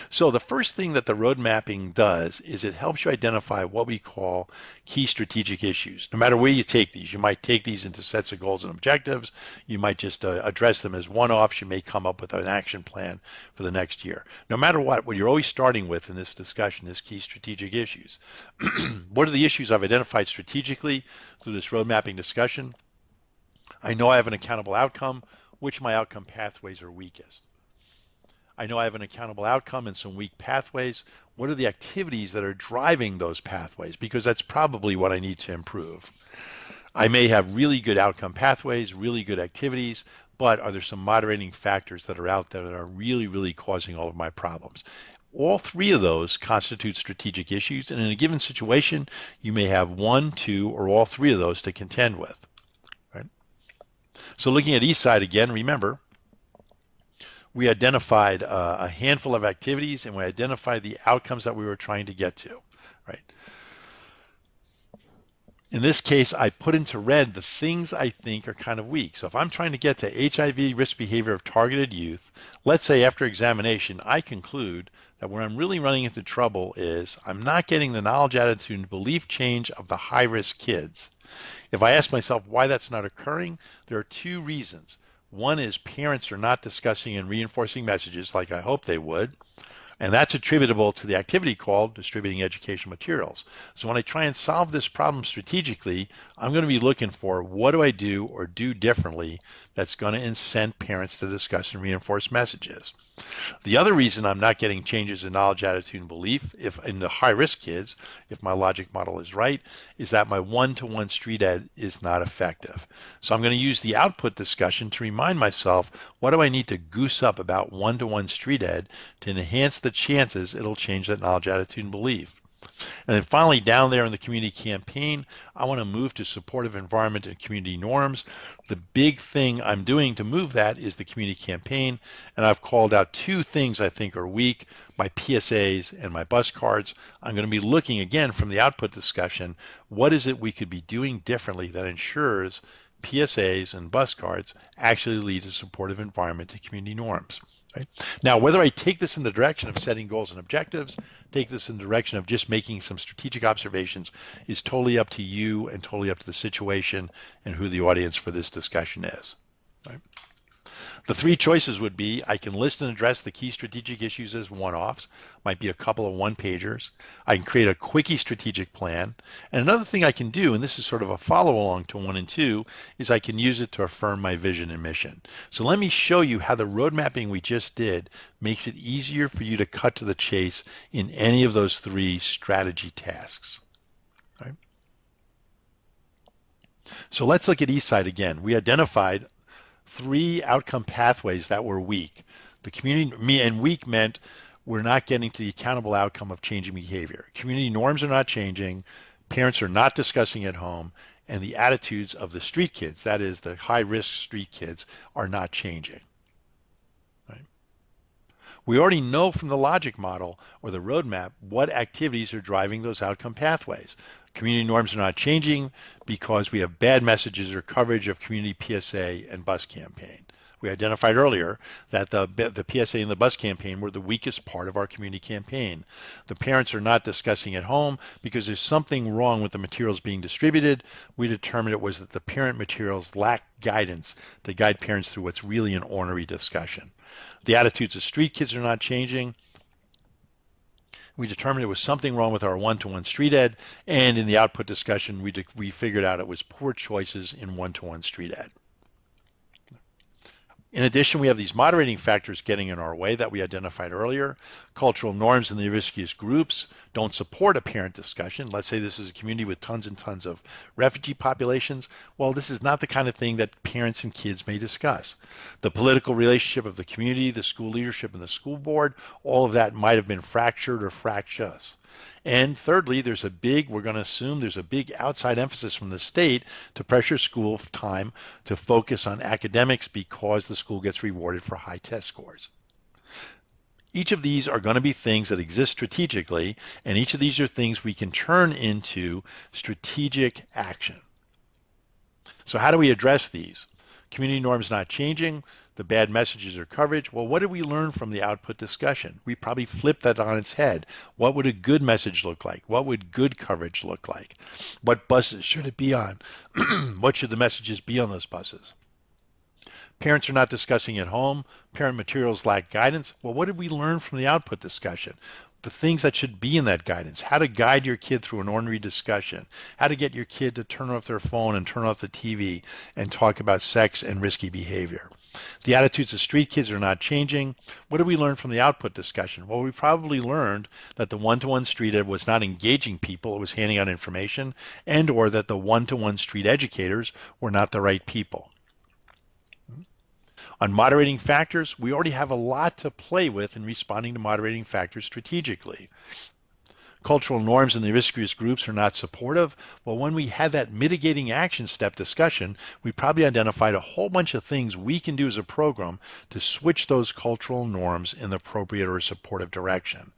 [SPEAKER 1] So the first thing that the road mapping does is it helps you identify what we call key strategic issues. No matter where you take these, you might take these into sets of goals and objectives. You might just address them as one-offs. You may come up with an action plan for the next year. No matter what you're always starting with in this discussion is key strategic issues. What are the issues I've identified strategically through this road mapping discussion? I know I have an accountable outcome. Which of my outcome pathways are weakest? I know I have an accountable outcome and some weak pathways. What are the activities that are driving those pathways? Because that's probably what I need to improve. I may have really good outcome pathways, really good activities, but are there some moderating factors that are out there that are really, really causing all of my problems? All 3 of those constitute strategic issues, and in a given situation, you may have 1, 2, or all 3 of those to contend with. Right? So looking at each side again, remember, we identified a handful of activities and we identified the outcomes that we were trying to get to, right? In this case, I put into red the things I think are kind of weak. So if I'm trying to get to HIV risk behavior of targeted youth, let's say after examination, I conclude that where I'm really running into trouble is I'm not getting the knowledge, attitude, and belief change of the high-risk kids. If I ask myself why that's not occurring, there are 2 reasons. One is parents are not discussing and reinforcing messages like I hope they would, and that's attributable to the activity called distributing educational materials. So when I try and solve this problem strategically, I'm going to be looking for what do I do or do differently that's going to incent parents to discuss and reinforce messages. The other reason I'm not getting changes in knowledge, attitude, and belief, if in the high-risk kids, if my logic model is right, is that my one-to-one street ed is not effective. So I'm going to use the output discussion to remind myself, what do I need to goose up about one-to-one street ed to enhance the chances it'll change that knowledge, attitude, and belief? And then finally, down there in the community campaign, I want to move to supportive environment and community norms. The big thing I'm doing to move that is the community campaign, and I've called out 2 things I think are weak, my PSAs and my bus cards. I'm going to be looking again from the output discussion, what is it we could be doing differently that ensures PSAs and bus cards actually lead to supportive environment and community norms. Right? Now, whether I take this in the direction of setting goals and objectives, take this in the direction of just making some strategic observations is totally up to you and totally up to the situation and who the audience for this discussion is. Right? The 3 choices would be I can list and address the key strategic issues as one-offs, might be a couple of one-pagers. I can create a quickie strategic plan. And another thing I can do, and this is sort of a follow-along to 1 and 2, is I can use it to affirm my vision and mission. So let me show you how the road mapping we just did makes it easier for you to cut to the chase in any of those 3 strategy tasks. Right? So let's look at Eastside again. We identified three outcome pathways that were weak. The community and weak meant we're not getting to the accountable outcome of changing behavior. Community norms are not changing, parents are not discussing at home, and the attitudes of the street kids, that is the high risk street kids, are not changing. Right? We already know from the logic model or the roadmap what activities are driving those outcome pathways. Community norms are not changing because we have bad messages or coverage of community PSA and bus campaign. We identified earlier that the PSA and the bus campaign were the weakest part of our community campaign. The parents are not discussing at home because there's something wrong with the materials being distributed. We determined it was that the parent materials lack guidance to guide parents through what's really an ornery discussion. The attitudes of street kids are not changing. We determined it was something wrong with our one-to-one street ed, and in the output discussion, we figured out it was poor choices in one-to-one street ed. In addition, we have these moderating factors getting in our way that we identified earlier. Cultural norms in the riskiest groups don't support a parent discussion. Let's say this is a community with tons and tons of refugee populations. Well, this is not the kind of thing that parents and kids may discuss. The political relationship of the community, the school leadership, and the school board, all of that might have been fractured or fractious. And thirdly, we're going to assume there's a big outside emphasis from the state to pressure school time to focus on academics because the school gets rewarded for high test scores. Each of these are going to be things that exist strategically, and each of these are things we can turn into strategic action. So how do we address these? Community norms not changing, the bad messages or coverage. Well, what did we learn from the output discussion? We probably flipped that on its head. What would a good message look like? What would good coverage look like? What buses should it be on? What should the messages be on those buses? Parents are not discussing at home. Parent materials lack guidance. Well, what did we learn from the output discussion? The things that should be in that guidance, how to guide your kid through an ornery discussion, how to get your kid to turn off their phone and turn off the TV and talk about sex and risky behavior. The attitudes of street kids are not changing. What did we learn from the output discussion? Well, we probably learned that the one-to-one street ed was not engaging people, it was handing out information, and or that the one-to-one street educators were not the right people. On moderating factors, we already have a lot to play with in responding to moderating factors strategically. Cultural norms in the riskiest groups are not supportive. Well, when we had that mitigating action step discussion, we probably identified a whole bunch of things we can do as a program to switch those cultural norms in the appropriate or supportive direction.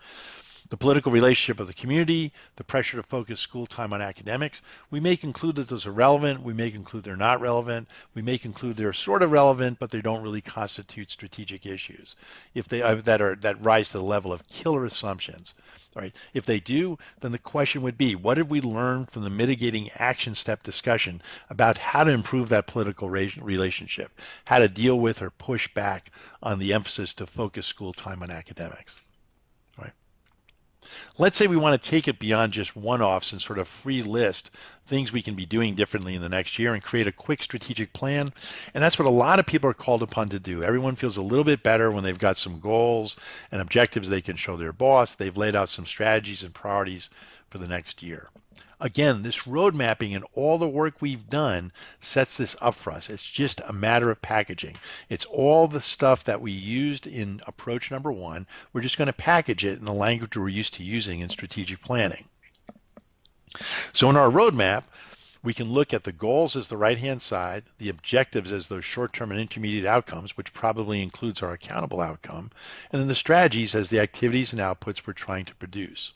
[SPEAKER 1] The political relationship of the community, the pressure to focus school time on academics. We may conclude that those are relevant. We may conclude they're not relevant. We may conclude they're sort of relevant, but they don't really constitute strategic issues if they that rise to the level of killer assumptions. Right? If they do, then the question would be, what did we learn from the mitigating action step discussion about how to improve that political relationship, how to deal with or push back on the emphasis to focus school time on academics? Right? Let's say we want to take it beyond just one-offs and sort of free list things we can be doing differently in the next year and create a quick strategic plan. And that's what a lot of people are called upon to do. Everyone feels a little bit better when they've got some goals and objectives they can show their boss. They've laid out some strategies and priorities for the next year. Again, this road mapping and all the work we've done sets this up for us. It's just a matter of packaging. It's all the stuff that we used in approach number one. We're just going to package it in the language we're used to using in strategic planning. So in our roadmap, we can look at the goals as the right-hand side, the objectives as those short-term and intermediate outcomes, which probably includes our accountable outcome, and then the strategies as the activities and outputs we're trying to produce.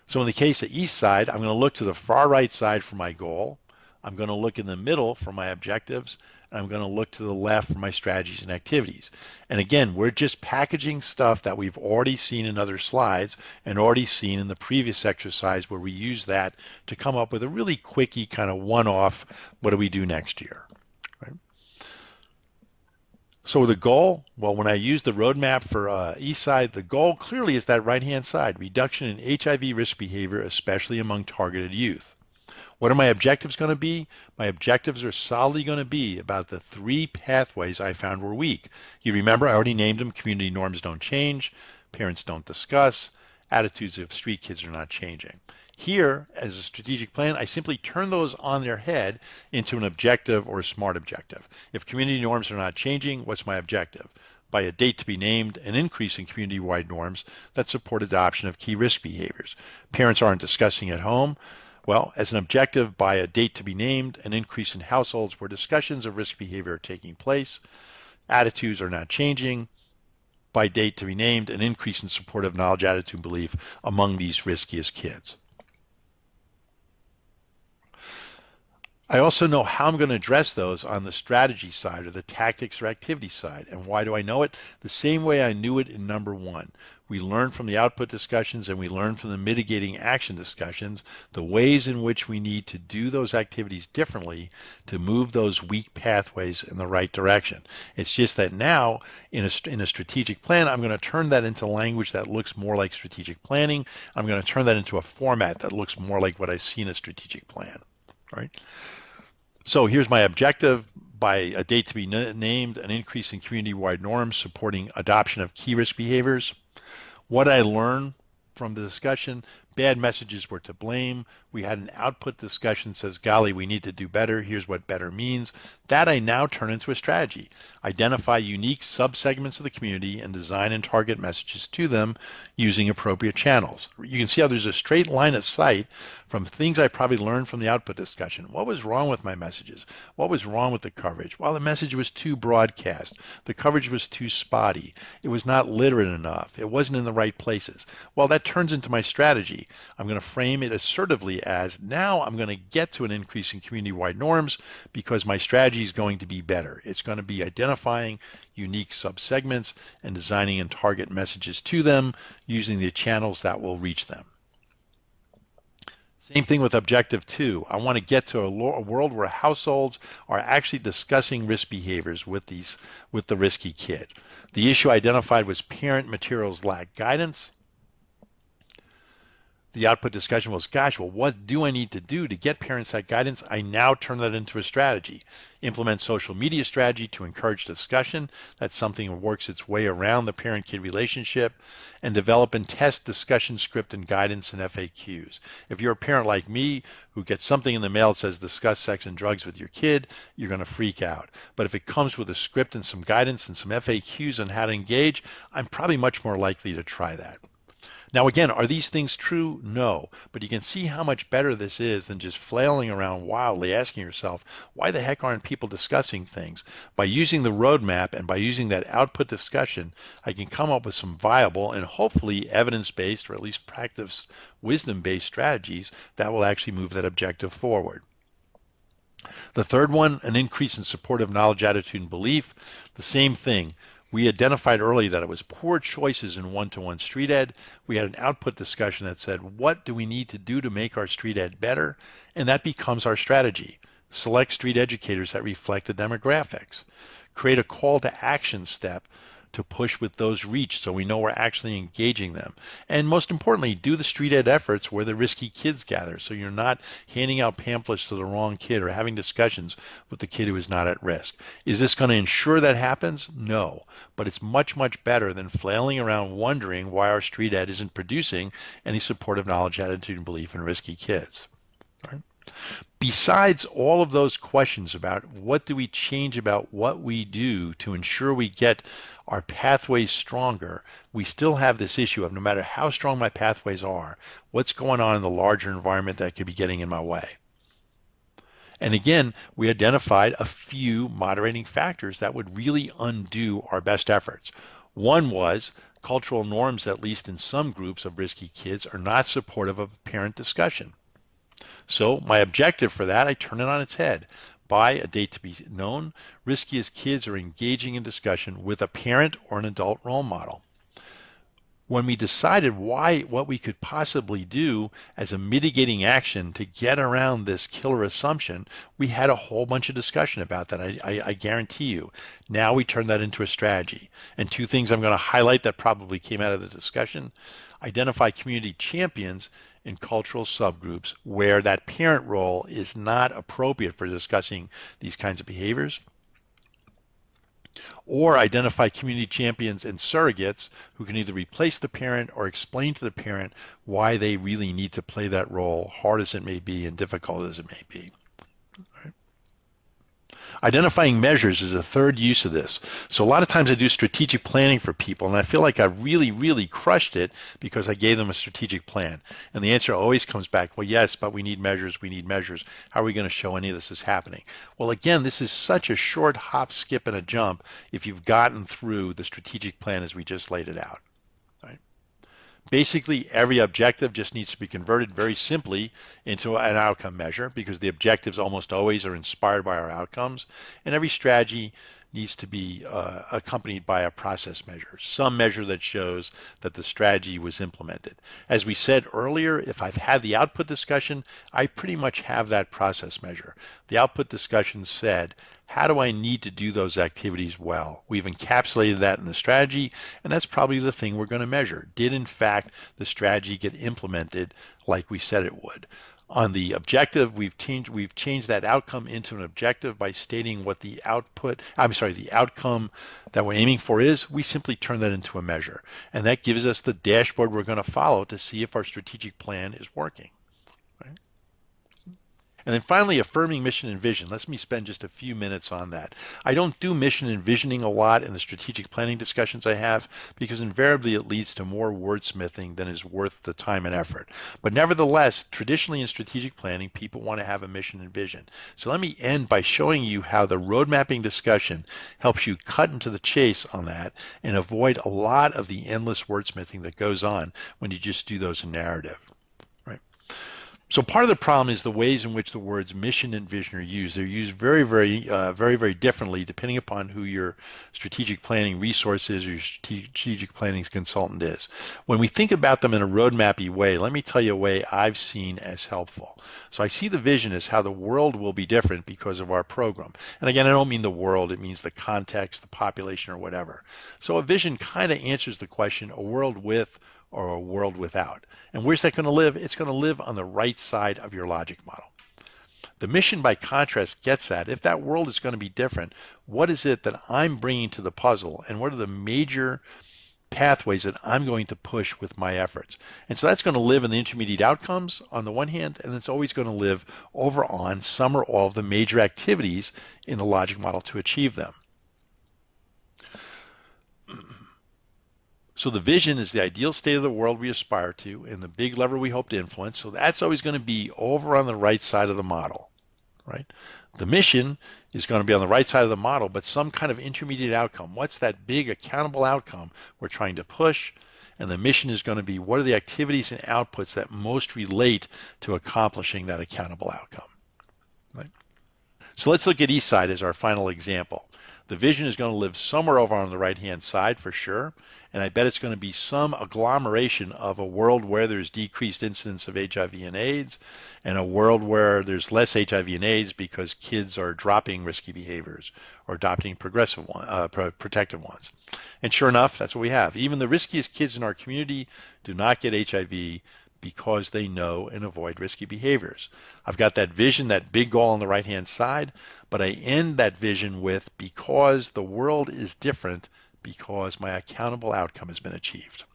[SPEAKER 1] So in the case of east side, I'm going to look to the far right side for my goal. I'm going to look in the middle for my objectives, and I'm going to look to the left for my strategies and activities. And again, we're just packaging stuff that we've already seen in other slides and already seen in the previous exercise where we use that to come up with a really quickie kind of one-off, what do we do next year? Right? So the goal, well, when I use the roadmap for east side, the goal clearly is that right-hand side, reduction in HIV risk behavior, especially among targeted youth. What are my objectives going to be? My objectives are solidly going to be about the three pathways I found were weak. You remember I already named them. Community norms don't change, parents don't discuss, attitudes of street kids are not changing. Here, as a strategic plan, I simply turn those on their head into an objective or a SMART objective. If community norms are not changing, what's my objective? By a date to be named, an increase in community-wide norms that support adoption of key risk behaviors. Parents aren't discussing at home. Well, as an objective, by a date to be named, an increase in households where discussions of risk behavior are taking place. Attitudes are not changing. By date to be named, an increase in supportive knowledge, attitude, and belief among these riskiest kids. I also know how I'm going to address those on the strategy side or the tactics or activity side. And why do I know it? The same way I knew it in number one. We learn from the output discussions and we learn from the mitigating action discussions the ways in which we need to do those activities differently to move those weak pathways in the right direction. It's just that now in a strategic plan, I'm going to turn that into language that looks more like strategic planning. I'm going to turn that into a format that looks more like what I see in a strategic plan. Right? So here's my objective. By a date to be named, an increase in community-wide norms supporting adoption of key risk behaviors. What I learned from the discussion, bad messages were to blame. We had an output discussion that says, golly, we need to do better. Here's what better means. That I now turn into a strategy. Identify unique subsegments of the community and design and target messages to them using appropriate channels. You can see how there's a straight line of sight from things I probably learned from the output discussion. What was wrong with my messages? What was wrong with the coverage? Well, the message was too broadcast. The coverage was too spotty. It was not literate enough. It wasn't in the right places. Well, that turns into my strategy. I'm going to frame it assertively as now I'm going to get to an increase in community-wide norms because my strategy is going to be better. It's going to be identifying unique subsegments and designing and target messages to them using the channels that will reach them. Same thing with objective 2. I want to get to a world where households are actually discussing risk behaviors with the risky kid. The issue identified was parent materials lack guidance. The output discussion was, gosh, well, what do I need to do to get parents that guidance? I now turn that into a strategy. Implement social media strategy to encourage discussion. That's something that works its way around the parent-kid relationship. And develop and test discussion script and guidance and FAQs. If you're a parent like me who gets something in the mail that says discuss sex and drugs with your kid, you're going to freak out. But if it comes with a script and some guidance and some FAQs on how to engage, I'm probably much more likely to try that. Now again, are these things true? No, but you can see how much better this is than just flailing around wildly asking yourself, why the heck aren't people discussing things? By using the roadmap and by using that output discussion, I can come up with some viable and hopefully evidence-based or at least practice wisdom-based strategies that will actually move that objective forward. The third one, an increase in supportive knowledge, attitude, and belief. The same thing. We identified early that it was poor choices in one-to-one street ed. We had an output discussion that said, what do we need to do to make our street ed better? And that becomes our strategy. Select street educators that reflect the demographics. Create a call to action step to push with those reached so we know we're actually engaging them. And most importantly, do the street ed efforts where the risky kids gather so you're not handing out pamphlets to the wrong kid or having discussions with the kid who is not at risk. Is this going to ensure that happens? No, but it's much, much better than flailing around wondering why our street ed isn't producing any supportive knowledge, attitude, and belief in risky kids. Right? Besides all of those questions about what do we change about what we do to ensure we get our pathways stronger, we still have this issue of no matter how strong my pathways are, what's going on in the larger environment that could be getting in my way. And again, we identified a few moderating factors that would really undo our best efforts. One was cultural norms, at least in some groups of risky kids, are not supportive of parent discussion. So my objective for that, I turn it on its head. By a date to be known, riskiest kids are engaging in discussion with a parent or an adult role model. When we decided what we could possibly do as a mitigating action to get around this killer assumption, we had a whole bunch of discussion about that. I guarantee you. Now we turn that into a strategy. And two things I'm going to highlight that probably came out of the discussion. Identify community champions in cultural subgroups where that parent role is not appropriate for discussing these kinds of behaviors. Or identify community champions and surrogates who can either replace the parent or explain to the parent why they really need to play that role, hard as it may be and difficult as it may be. Identifying measures is a third use of this. So a lot of times I do strategic planning for people, and I feel like I really, really crushed it because I gave them a strategic plan. And the answer always comes back, well, yes, but we need measures, we need measures. How are we going to show any of this is happening? Well, again, this is such a short hop, skip, and a jump if you've gotten through the strategic plan as we just laid it out. Right? Basically, every objective just needs to be converted very simply into an outcome measure because the objectives almost always are inspired by our outcomes. And every strategy needs to be accompanied by a process measure, some measure that shows that the strategy was implemented. As we said earlier, if I've had the output discussion, I pretty much have that process measure. The output discussion said, how do I need to do those activities well? We've encapsulated that in the strategy, and that's probably the thing we're going to measure. Did, in fact, the strategy get implemented like we said it would? On the objective, we've changed that outcome into an objective by stating what the outcome that we're aiming for is. We simply turn that into a measure, and that gives us the dashboard we're going to follow to see if our strategic plan is working. Right? And then finally, affirming mission and vision. Let me spend just a few minutes on that. I don't do mission and visioning a lot in the strategic planning discussions I have because invariably it leads to more wordsmithing than is worth the time and effort. But nevertheless, traditionally in strategic planning, people want to have a mission and vision. So let me end by showing you how the road mapping discussion helps you cut into the chase on that and avoid a lot of the endless wordsmithing that goes on when you just do those in narrative. So part of the problem is the ways in which the words mission and vision are used. They're used very differently depending upon who your strategic planning resource is or your strategic planning consultant is. When we think about them in a roadmappy way, let me tell you a way I've seen as helpful. So I see the vision as how the world will be different because of our program. And again, I don't mean the world, it means the context, the population, or whatever. So a vision kind of answers the question, a world with or a world without. And where's that going to live? It's going to live on the right side of your logic model. The mission, by contrast, gets at if that world is going to be different, what is it that I'm bringing to the puzzle, and what are the major pathways that I'm going to push with my efforts? And so that's going to live in the intermediate outcomes on the one hand, and it's always going to live over on some or all of the major activities in the logic model to achieve them. So the vision is the ideal state of the world we aspire to and the big lever we hope to influence. So that's always going to be over on the right side of the model, right? The mission is going to be on the right side of the model, but some kind of intermediate outcome. What's that big accountable outcome we're trying to push? And the mission is going to be what are the activities and outputs that most relate to accomplishing that accountable outcome, right? So let's look at east side as our final example. The vision is going to live somewhere over on the right-hand side for sure, and I bet it's going to be some agglomeration of a world where there's decreased incidence of HIV and AIDS, and a world where there's less HIV and AIDS because kids are dropping risky behaviors or adopting protective ones. And sure enough, that's what we have. Even the riskiest kids in our community do not get HIV because they know and avoid risky behaviors. I've got that vision, that big goal on the right-hand side, but I end that vision with because the world is different because my accountable outcome has been achieved.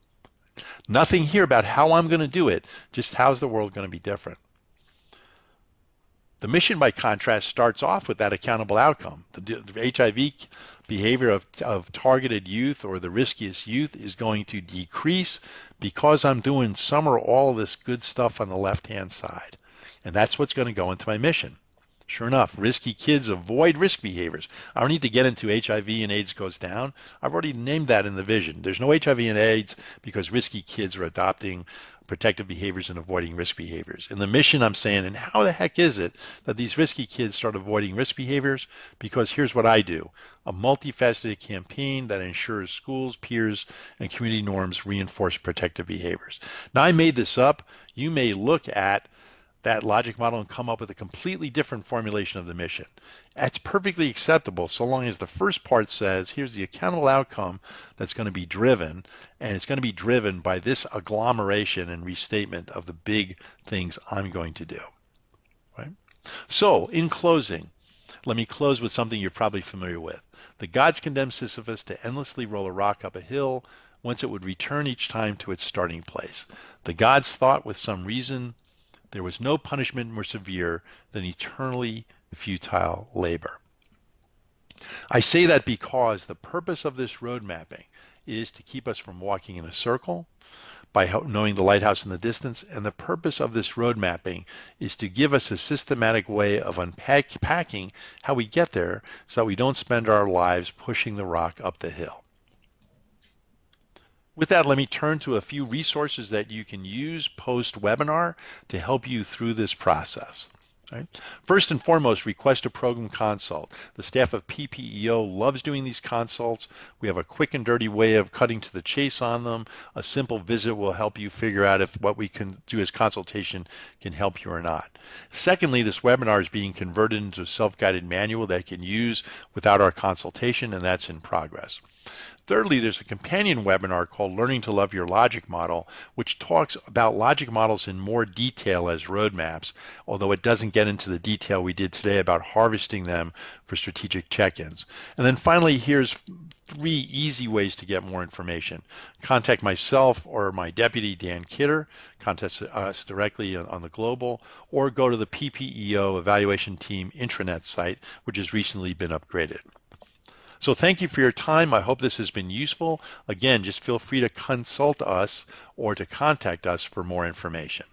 [SPEAKER 1] Nothing here about how I'm going to do it, just how's the world going to be different. The mission, by contrast, starts off with that accountable outcome. The HIV behavior of targeted youth or the riskiest youth is going to decrease because I'm doing some or all of this good stuff on the left-hand side. And that's what's going to go into my mission. Sure enough, risky kids avoid risk behaviors. I don't need to get into HIV and AIDS goes down. I've already named that in the vision. There's no HIV and AIDS because risky kids are adopting protective behaviors and avoiding risk behaviors. In the mission, I'm saying, and how the heck is it that these risky kids start avoiding risk behaviors? Because here's what I do. A multifaceted campaign that ensures schools, peers, and community norms reinforce protective behaviors. Now, I made this up. You may look at that logic model and come up with a completely different formulation of the mission. That's perfectly acceptable so long as the first part says, here's the accountable outcome that's going to be driven, and it's going to be driven by this agglomeration and restatement of the big things I'm going to do. Right? So, in closing, let me close with something you're probably familiar with. The gods condemned Sisyphus to endlessly roll a rock up a hill, whence it would return each time to its starting place. The gods thought with some reason there was no punishment more severe than eternally futile labor. I say that because the purpose of this road mapping is to keep us from walking in a circle by knowing the lighthouse in the distance, and the purpose of this road mapping is to give us a systematic way of unpacking how we get there so that we don't spend our lives pushing the rock up the hill. With that, let me turn to a few resources that you can use post-webinar to help you through this process. Right. First and foremost, request a program consult. The staff of PPEO loves doing these consults. We have a quick and dirty way of cutting to the chase on them. A simple visit will help you figure out if what we can do as consultation can help you or not. Secondly, this webinar is being converted into a self-guided manual that you can use without our consultation, and that's in progress. Thirdly, there's a companion webinar called Learning to Love Your Logic Model, which talks about logic models in more detail as roadmaps, although it doesn't get into the detail we did today about harvesting them for strategic check-ins. And then finally, here's 3 easy ways to get more information. Contact myself or my deputy, Dan Kidder. Contact us directly on the global, or go to the PPEO Evaluation Team intranet site, which has recently been upgraded. So thank you for your time. I hope this has been useful. Again, just feel free to consult us or to contact us for more information.